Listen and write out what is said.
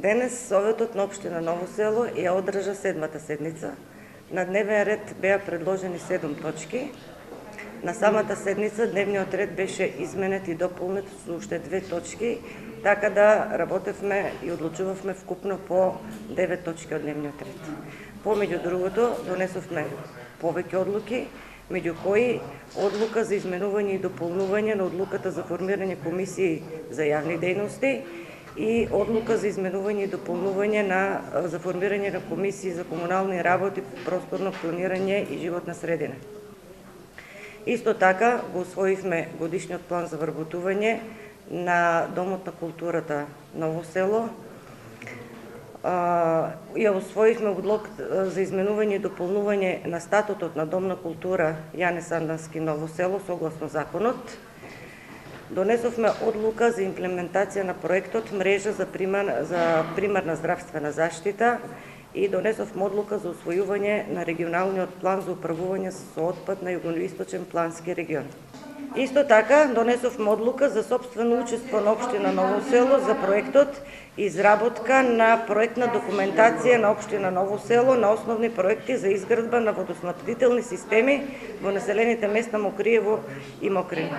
Денес Советот на општина Ново село ја одржа 7-та седница. На дневен ред беа предложени 7 точки. На самата седница дневниот ред беше изменет и дополнет со уште 2 точки, така да работевме и одлучувавме вкупно по 9 точки од дневниот ред. Помеѓу другото, донесовме повеќе одлуки, меѓу кои одлука за изменување и дополнување на одлуката за формирање комисии за јавни дејности и одлука за изменување и дополнување за формирање на комисии за комунални работи, просторно планирање и животна средина. Исто така го усвоивме годишниот план за вработување на Домот на културата Ново село. Ја усвоивме одлуката за изменување и дополнување на статутот на Дом на култура Јане Сандански Ново село согласно законот. Донесовме одлука за имплементација на проектот мрежа за примарна здравствена заштита и донесовме одлука за усвојување на регионалниот план за управување со отпад на југоисточен плански регион. Исто така донесовме одлука за сопствено учество на општина Ново село за проектот изработка на проектна документација на општина Ново село на основни проекти за изградба на водоснабдителни системи во населените места Мокриево и Мокрин.